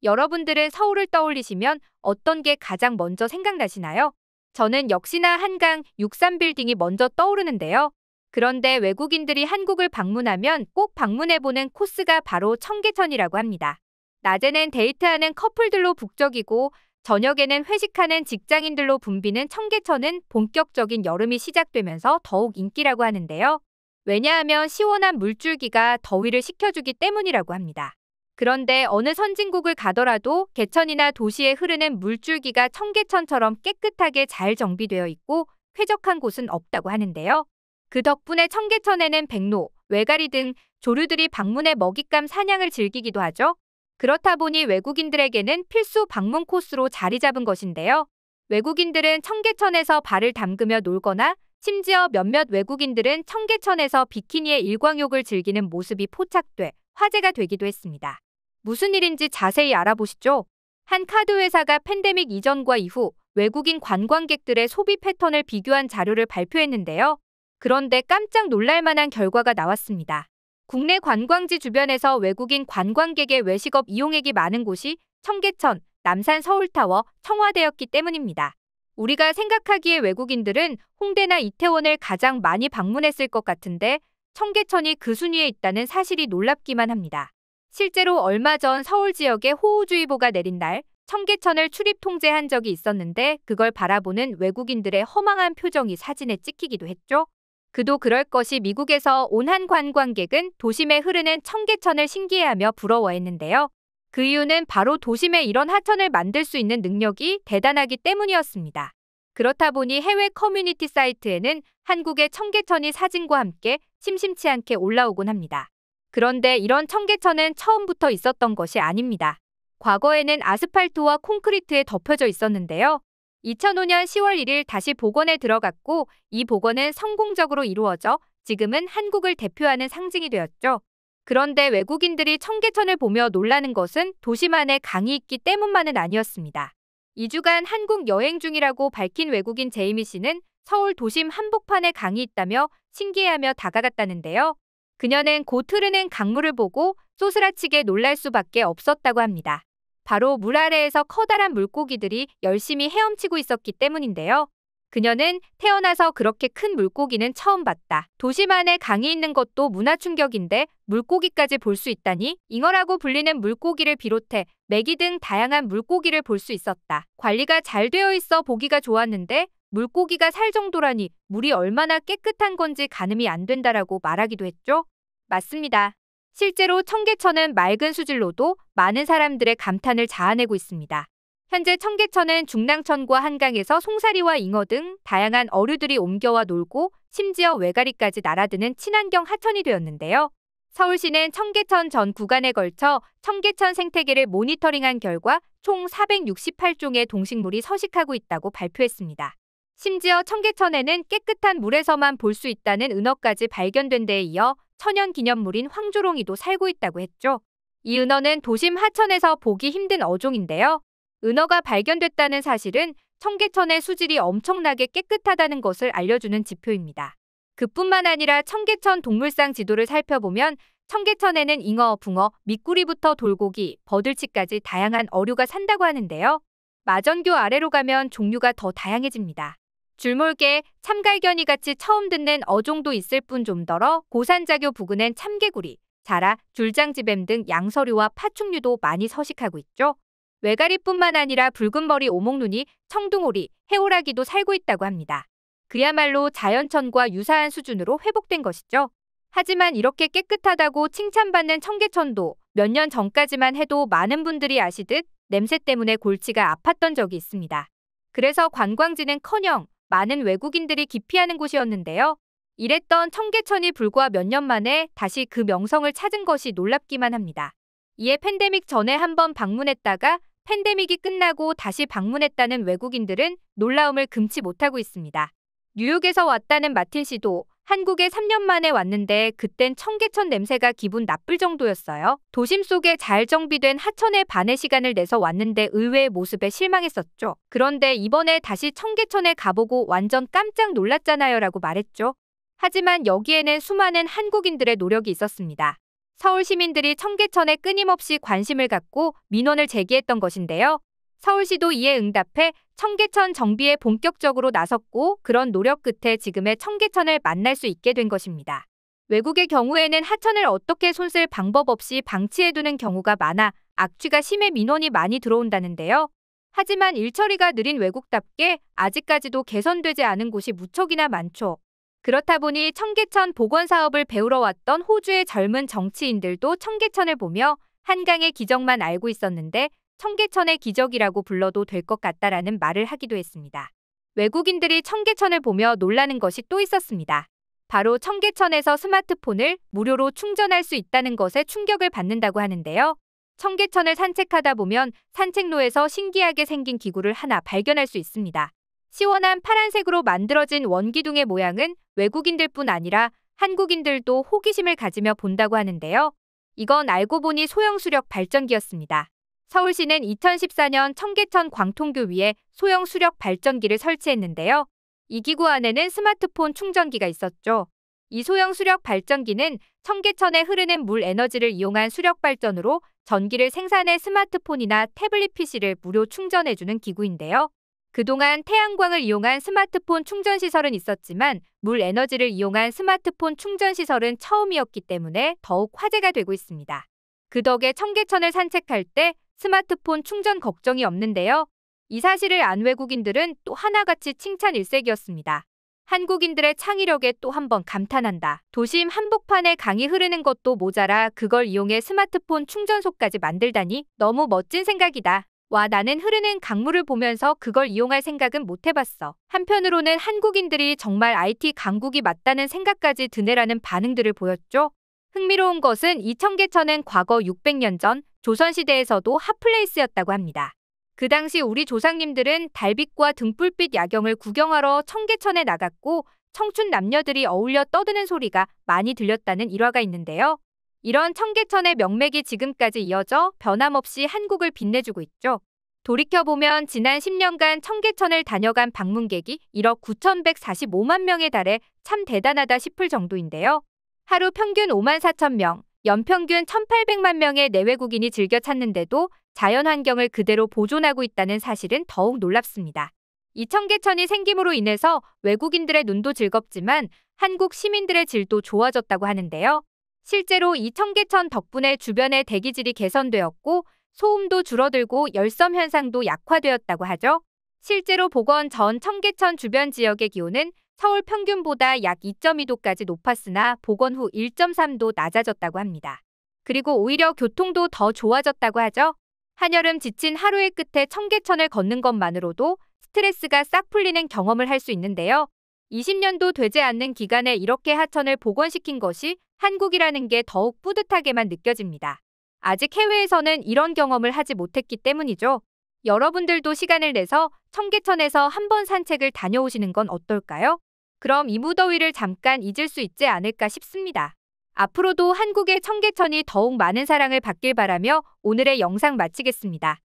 여러분들은 서울을 떠올리시면 어떤 게 가장 먼저 생각나시나요? 저는 역시나 한강 63빌딩이 먼저 떠오르는데요. 그런데 외국인들이 한국을 방문하면 꼭 방문해보는 코스가 바로 청계천이라고 합니다. 낮에는 데이트하는 커플들로 북적이고 저녁에는 회식하는 직장인들로 붐비는 청계천은 본격적인 여름이 시작되면서 더욱 인기라고 하는데요. 왜냐하면 시원한 물줄기가 더위를 식혀주기 때문이라고 합니다. 그런데 어느 선진국을 가더라도 개천이나 도시에 흐르는 물줄기가 청계천처럼 깨끗하게 잘 정비되어 있고 쾌적한 곳은 없다고 하는데요. 그 덕분에 청계천에는 백로, 외가리 등 조류들이 방문해 먹잇감 사냥을 즐기기도 하죠. 그렇다 보니 외국인들에게는 필수 방문 코스로 자리 잡은 것인데요. 외국인들은 청계천에서 발을 담그며 놀거나 심지어 몇몇 외국인들은 청계천에서 비키니의 일광욕을 즐기는 모습이 포착돼 화제가 되기도 했습니다. 무슨 일인지 자세히 알아보시죠. 한 카드 회사가 팬데믹 이전과 이후 외국인 관광객들의 소비 패턴을 비교한 자료를 발표했는데요. 그런데 깜짝 놀랄 만한 결과가 나왔습니다. 국내 관광지 주변에서 외국인 관광객의 외식업 이용액이 많은 곳이 청계천, 남산 서울타워, 청와대였기 때문입니다. 우리가 생각하기에 외국인들은 홍대나 이태원을 가장 많이 방문했을 것 같은데 청계천이 그 순위에 있다는 사실이 놀랍기만 합니다. 실제로 얼마 전 서울 지역에 호우주의보가 내린 날 청계천을 출입 통제한 적이 있었는데 그걸 바라보는 외국인들의 허망한 표정이 사진에 찍히기도 했죠. 그도 그럴 것이 미국에서 온 한 관광객은 도심에 흐르는 청계천을 신기해하며 부러워했는데요. 그 이유는 바로 도심에 이런 하천을 만들 수 있는 능력이 대단하기 때문이었습니다. 그렇다 보니 해외 커뮤니티 사이트에는 한국의 청계천이 사진과 함께 심심치 않게 올라오곤 합니다. 그런데 이런 청계천은 처음부터 있었던 것이 아닙니다. 과거에는 아스팔트와 콘크리트에 덮여져 있었는데요. 2005년 10월 1일 다시 복원에 들어갔고 이 복원은 성공적으로 이루어져 지금은 한국을 대표하는 상징이 되었죠. 그런데 외국인들이 청계천을 보며 놀라는 것은 도심 안에 강이 있기 때문만은 아니었습니다. 2주간 한국 여행 중이라고 밝힌 외국인 제이미 씨는 서울 도심 한복판에 강이 있다며 신기해하며 다가갔다는데요. 그녀는 곧 흐르는 강물을 보고 쏘스라치게 놀랄 수밖에 없었다고 합니다. 바로 물 아래에서 커다란 물고기들이 열심히 헤엄치고 있었기 때문인데요. 그녀는 태어나서 그렇게 큰 물고기는 처음 봤다. 도심 안에 강이 있는 것도 문화 충격인데 물고기까지 볼 수 있다니? 잉어라고 불리는 물고기를 비롯해 메기 등 다양한 물고기를 볼 수 있었다. 관리가 잘 되어 있어 보기가 좋았는데 물고기가 살 정도라니 물이 얼마나 깨끗한 건지 가늠이 안 된다라고 말하기도 했죠. 맞습니다. 실제로 청계천은 맑은 수질로도 많은 사람들의 감탄을 자아내고 있습니다. 현재 청계천은 중랑천과 한강에서 송사리와 잉어 등 다양한 어류들이 옮겨와 놀고 심지어 외가리까지 날아드는 친환경 하천이 되었는데요. 서울시는 청계천 전 구간에 걸쳐 청계천 생태계를 모니터링한 결과 총 468종의 동식물이 서식하고 있다고 발표했습니다. 심지어 청계천에는 깨끗한 물에서만 볼 수 있다는 은어까지 발견된 데에 이어 천연기념물인 황조롱이도 살고 있다고 했죠. 이 은어는 도심 하천에서 보기 힘든 어종인데요. 은어가 발견됐다는 사실은 청계천의 수질이 엄청나게 깨끗하다는 것을 알려주는 지표입니다. 그뿐만 아니라 청계천 동물상 지도를 살펴보면 청계천에는 잉어, 붕어, 미꾸리부터 돌고기, 버들치까지 다양한 어류가 산다고 하는데요. 마전교 아래로 가면 종류가 더 다양해집니다. 줄몰개, 참갈견이 같이 처음 듣는 어종도 있을 뿐 좀더러 고산자교 부근엔 참개구리, 자라, 줄장지뱀 등 양서류와 파충류도 많이 서식하고 있죠. 외가리뿐만 아니라 붉은머리 오목눈이, 청둥오리, 해오라기도 살고 있다고 합니다. 그야말로 자연천과 유사한 수준으로 회복된 것이죠. 하지만 이렇게 깨끗하다고 칭찬받는 청계천도 몇 년 전까지만 해도 많은 분들이 아시듯 냄새 때문에 골치가 아팠던 적이 있습니다. 그래서 관광지는커녕 많은 외국인들이 기피하는 곳이었는데요. 이랬던 청계천이 불과 몇 년 만에 다시 그 명성을 찾은 것이 놀랍기만 합니다. 이에 팬데믹 전에 한번 방문했다가 팬데믹이 끝나고 다시 방문했다는 외국인들은 놀라움을 금치 못하고 있습니다. 뉴욕에서 왔다는 마틴 씨도 한국에 3년 만에 왔는데 그땐 청계천 냄새가 기분 나쁠 정도였어요. 도심 속에 잘 정비된 하천에 반의 시간을 내서 왔는데 의외의 모습에 실망했었죠. 그런데 이번에 다시 청계천에 가보고 완전 깜짝 놀랐잖아요 라고 말했죠. 하지만 여기에는 수많은 한국인들의 노력이 있었습니다. 서울 시민들이 청계천에 끊임없이 관심을 갖고 민원을 제기했던 것인데요. 서울시도 이에 응답해 청계천 정비에 본격적으로 나섰고 그런 노력 끝에 지금의 청계천을 만날 수 있게 된 것입니다. 외국의 경우에는 하천을 어떻게 손쓸 방법 없이 방치해두는 경우가 많아 악취가 심해 민원이 많이 들어온다는데요. 하지만 일처리가 느린 외국답게 아직까지도 개선되지 않은 곳이 무척이나 많죠. 그렇다 보니 청계천 복원 사업을 배우러 왔던 호주의 젊은 정치인들도 청계천을 보며 한강의 기적만 알고 있었는데 청계천의 기적이라고 불러도 될 것 같다라는 말을 하기도 했습니다. 외국인들이 청계천을 보며 놀라는 것이 또 있었습니다. 바로 청계천에서 스마트폰을 무료로 충전할 수 있다는 것에 충격을 받는다고 하는데요. 청계천을 산책하다 보면 산책로에서 신기하게 생긴 기구를 하나 발견할 수 있습니다. 시원한 파란색으로 만들어진 원기둥의 모양은 외국인들뿐 아니라 한국인들도 호기심을 가지며 본다고 하는데요. 이건 알고 보니 소형 수력 발전기였습니다. 서울시는 2014년 청계천 광통교 위에 소형 수력 발전기를 설치했는데요. 이 기구 안에는 스마트폰 충전기가 있었죠. 이 소형 수력 발전기는 청계천에 흐르는 물 에너지를 이용한 수력 발전으로 전기를 생산해 스마트폰이나 태블릿 PC를 무료 충전해주는 기구인데요. 그동안 태양광을 이용한 스마트폰 충전 시설은 있었지만 물 에너지를 이용한 스마트폰 충전 시설은 처음이었기 때문에 더욱 화제가 되고 있습니다. 그 덕에 청계천을 산책할 때 스마트폰 충전 걱정이 없는데요. 이 사실을 안 외국인들은 또 하나같이 칭찬 일색이었습니다. 한국인들의 창의력에 또 한 번 감탄한다. 도심 한복판에 강이 흐르는 것도 모자라 그걸 이용해 스마트폰 충전소까지 만들다니 너무 멋진 생각이다. 와, 나는 흐르는 강물을 보면서 그걸 이용할 생각은 못 해봤어. 한편으로는 한국인들이 정말 IT 강국이 맞다는 생각까지 드네라는 반응들을 보였죠. 흥미로운 것은 이 청계천은 과거 600년 전 조선시대에서도 핫플레이스였다고 합니다. 그 당시 우리 조상님들은 달빛과 등불빛 야경을 구경하러 청계천에 나갔고 청춘 남녀들이 어울려 떠드는 소리가 많이 들렸다는 일화가 있는데요. 이런 청계천의 명맥이 지금까지 이어져 변함없이 한국을 빛내주고 있죠. 돌이켜보면 지난 10년간 청계천을 다녀간 방문객이 1억 9,145만 명에 달해 참 대단하다 싶을 정도인데요. 하루 평균 5만 4천 명, 연평균 1,800만 명의 내외국인이 즐겨 찾는데도 자연환경을 그대로 보존하고 있다는 사실은 더욱 놀랍습니다. 이 청계천이 생김으로 인해서 외국인들의 눈도 즐겁지만 한국 시민들의 질도 좋아졌다고 하는데요. 실제로 이 청계천 덕분에 주변의 대기질이 개선되었고 소음도 줄어들고 열섬 현상도 약화되었다고 하죠. 실제로 복원 전 청계천 주변 지역의 기온은 서울 평균보다 약 2.2도까지 높았으나 복원 후 1.3도 낮아졌다고 합니다. 그리고 오히려 교통도 더 좋아졌다고 하죠. 한여름 지친 하루의 끝에 청계천을 걷는 것만으로도 스트레스가 싹 풀리는 경험을 할 수 있는데요. 20년도 되지 않는 기간에 이렇게 하천을 복원시킨 것이 한국이라는 게 더욱 뿌듯하게만 느껴집니다. 아직 해외에서는 이런 경험을 하지 못했기 때문이죠. 여러분들도 시간을 내서 청계천에서 한번 산책을 다녀오시는 건 어떨까요? 그럼 이 무더위를 잠깐 잊을 수 있지 않을까 싶습니다. 앞으로도 한국의 청계천이 더욱 많은 사랑을 받길 바라며 오늘의 영상 마치겠습니다.